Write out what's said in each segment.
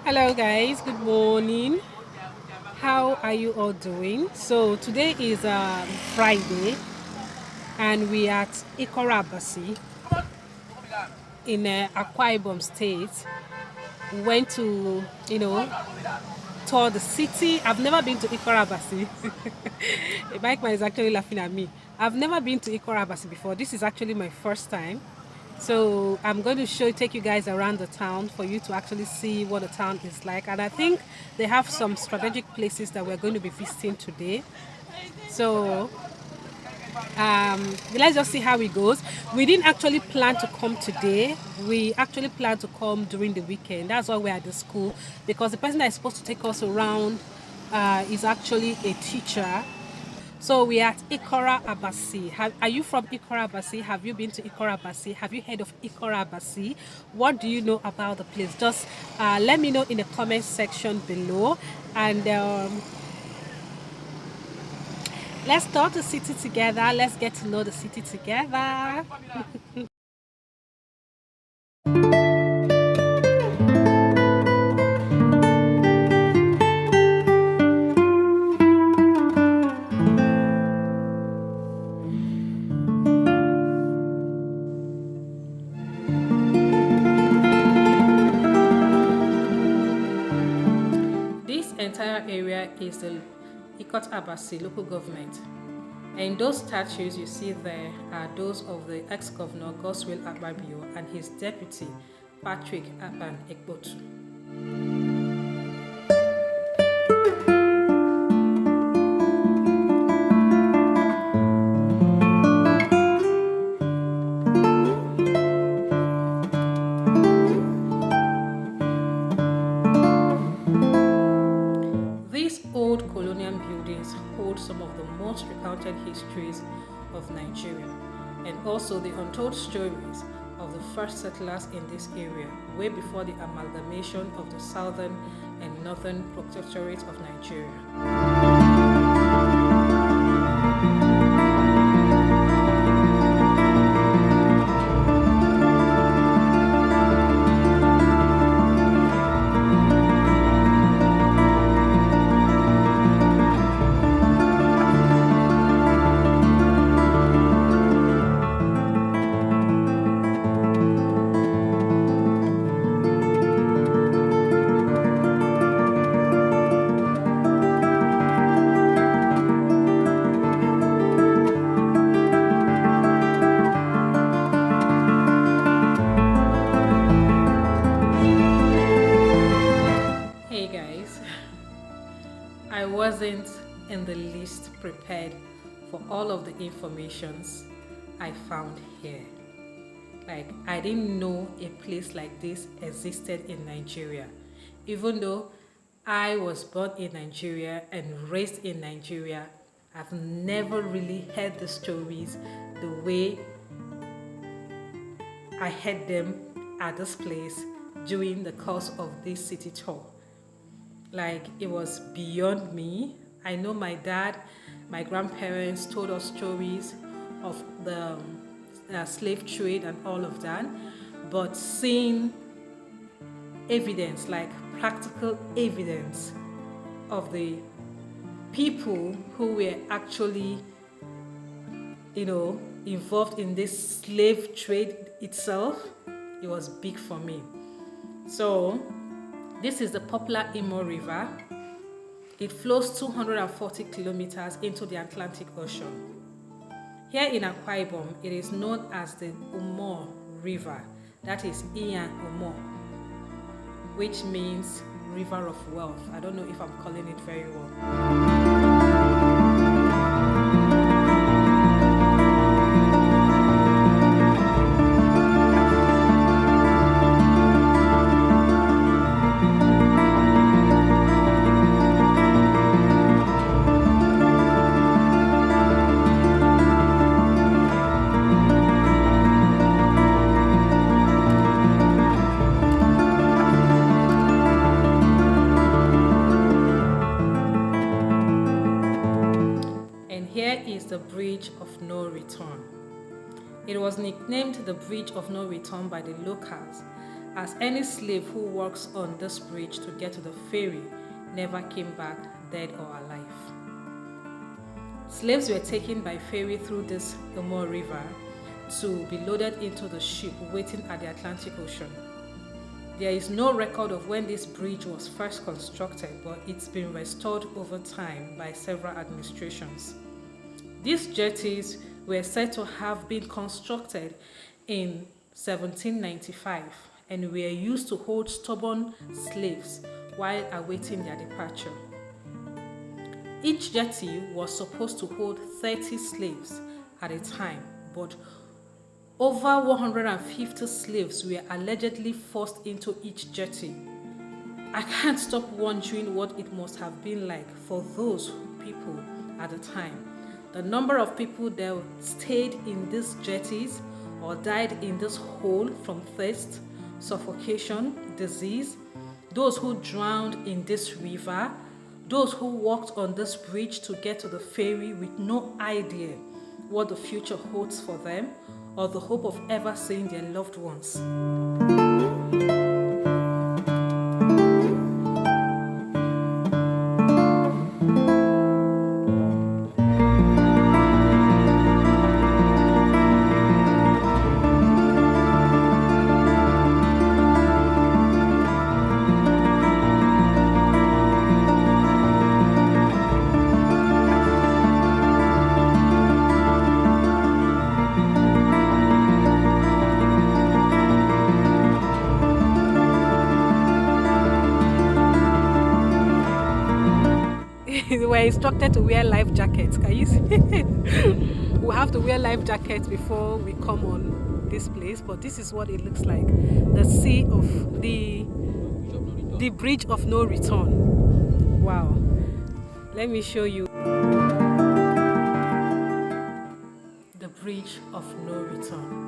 Hello guys, good morning. How are you all doing? So today is Friday and we are at Ikarabasi in Akwa Ibom State. We went to, tour the city. I've never been to Ikarabasi. Mike is actually laughing at me. I've never been to Ikot-Abasi before. This is actually my first time. So I'm going to take you guys around the town for you to actually see what the town is like. And I think they have some strategic places that we're going to be visiting today. So let's just see how it goes. We didn't actually plan to come today. We actually planned to come during the weekend. That's why we're at the school, because the person that is supposed to take us around is actually a teacher. So we are at Ikot-Abasi. Are you from Ikot-Abasi? Have you been to Ikot-Abasi? Have you heard of Ikot-Abasi? What do you know about the place? Just let me know in the comment section below. And let's tour the city together. Let's get to know the city together. This entire area is the Ikot-Abasi local government. And those statues you see there are those of the ex-governor Goswill Akpabio and his deputy Patrick Aban Ekpotu. These old colonial buildings hold some of the most recounted histories of Nigeria, and also the untold stories of the first settlers in this area way before the amalgamation of the southern and northern protectorate of Nigeria. Hey guys, I wasn't in the least prepared for all of the informations I found here. Like, I didn't know a place like this existed in Nigeria, even though I was born in Nigeria and raised in Nigeria. I've never really heard the stories the way I heard them at this place during the course of this city tour. Like, it was beyond me. I know my dad, my grandparents told us stories of the slave trade and all of that, but seeing evidence, like practical evidence of the people who were actually, involved in this slave trade itself, it was big for me. So this is the popular Imo River. It flows 240 kilometers into the Atlantic Ocean. Here in Akwa Ibom, it is known as the Umo River. That is Ian Umo, which means river of wealth. I don't know if I'm calling it very well. Here is the Bridge of No Return. It was nicknamed the Bridge of No Return by the locals as any slave who works on this bridge to get to the ferry never came back dead or alive. Slaves were taken by ferry through this Imo River to be loaded into the ship waiting at the Atlantic Ocean. There is no record of when this bridge was first constructed, but it's been restored over time by several administrations. These jetties were said to have been constructed in 1795 and were used to hold stubborn slaves while awaiting their departure. Each jetty was supposed to hold 30 slaves at a time, but over 150 slaves were allegedly forced into each jetty. I can't stop wondering what it must have been like for those people at the time. The number of people that stayed in these jetties or died in this hole from thirst, suffocation, disease, those who drowned in this river, those who walked on this bridge to get to the ferry with no idea what the future holds for them or the hope of ever seeing their loved ones. We were instructed to wear life jackets. Can you see? We have to wear life jackets before we come on this place, but this is what it looks like. The sea of the bridge of no return. Wow. Let me show you the bridge of no return.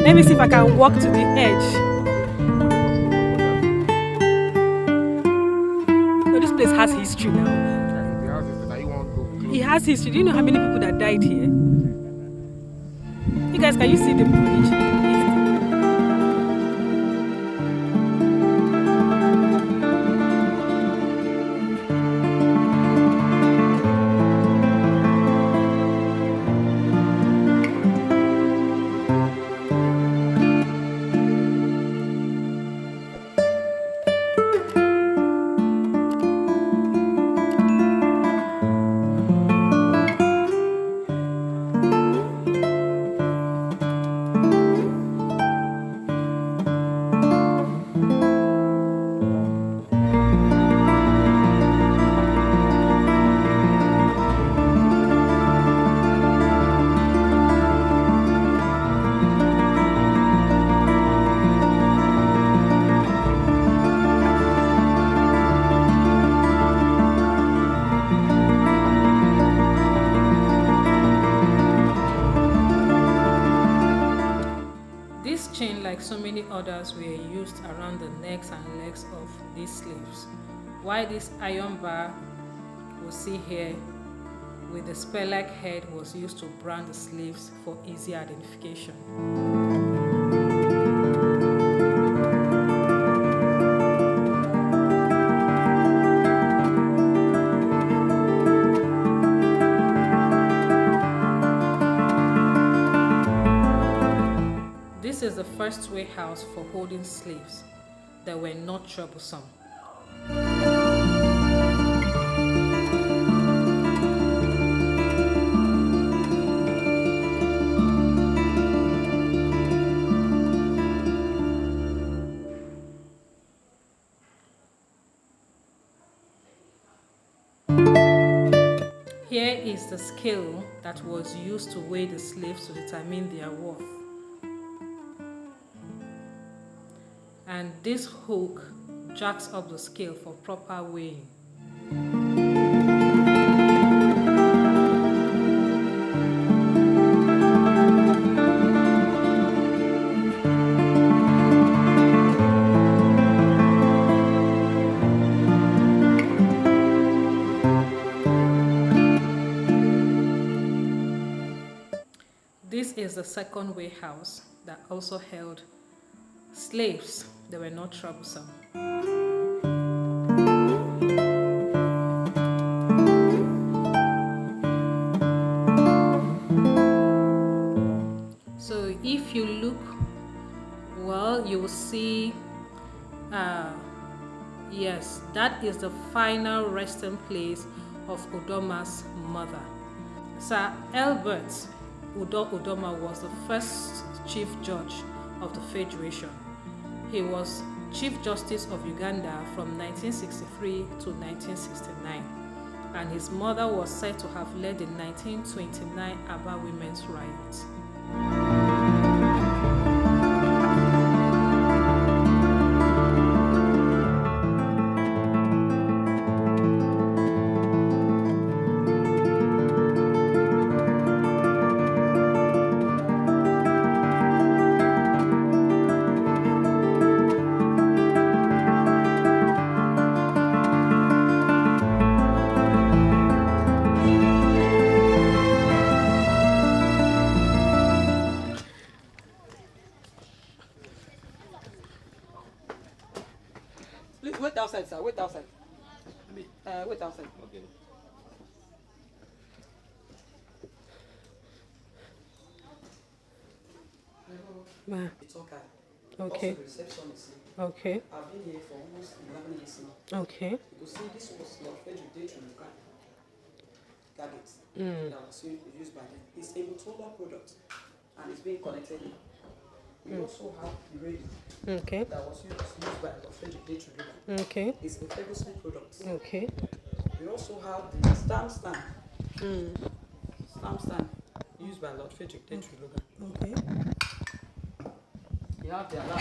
Let me see if I can walk to the edge. So this place has history now. It has history. Do you know how many people that died here? You guys, can you see the bridge? Like so many others were used around the necks and legs of these slaves, while this iron bar we'll see here with the spear-like head was used to brand the slaves for easy identification. This is the first warehouse for holding slaves that were not troublesome. Here is the scale that was used to weigh the slaves to determine their worth. And this hook jacks up the scale for proper weighing. This is the second weigh house that also held slaves. They were not troublesome. So if you look well, you will see, yes, that is the final resting place of Udoma's mother. Sir Albert Udoma was the first Chief Judge of the Federation. He was Chief Justice of Uganda from 1963 to 1969, and his mother was said to have led the 1929 Aba Women's Riot. Please wait outside, sir. Wait outside. Wait outside. Okay. Ma. It's okay. Okay. Also, the reception is here. Okay. I've been here for almost 11 years now. Okay. You could see this was your Frederick Day to look at. Gadgets that was used by them. It's a solar product and it's being connected in. We also have the radio Okay. that was used by the Frederick Day to look at. Okay. It's a Ferguson product. Okay. We also have the stamp stand. Stamp stand used by Lord Frederick Day to look at. Okay. We have the alarm.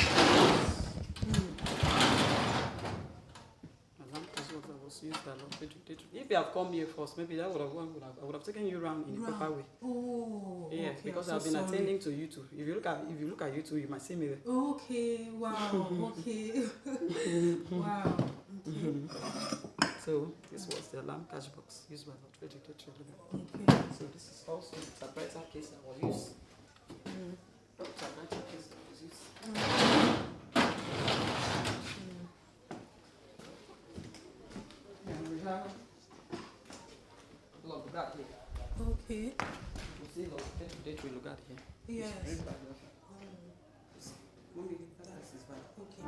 Alarm that was used by Lord Frederick Day to. If you have come here first, maybe that I would have taken you around in a proper way. Oh. Yes, okay. because I'm I've so been sorry. attending to YouTube. If you look at YouTube, you might see me there. Okay. Wow. Okay. Wow. Okay. So this was the alarm cash box used by Lord Frederick Day to. Okay. So this is also the typewriter case that was used. The typewriter case that was used. And we have log that here. Okay. You can see log that we look at here. Yes. It's very bad. Mommy, that is bad. Okay.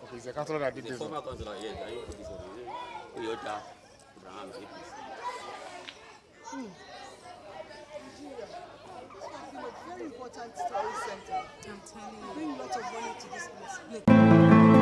Okay, it's a councillor that did The this. former councillor, yes, I know this one. Oyota Abraham is APC. Very important story center. I'm telling you. Bring lots of money to this place.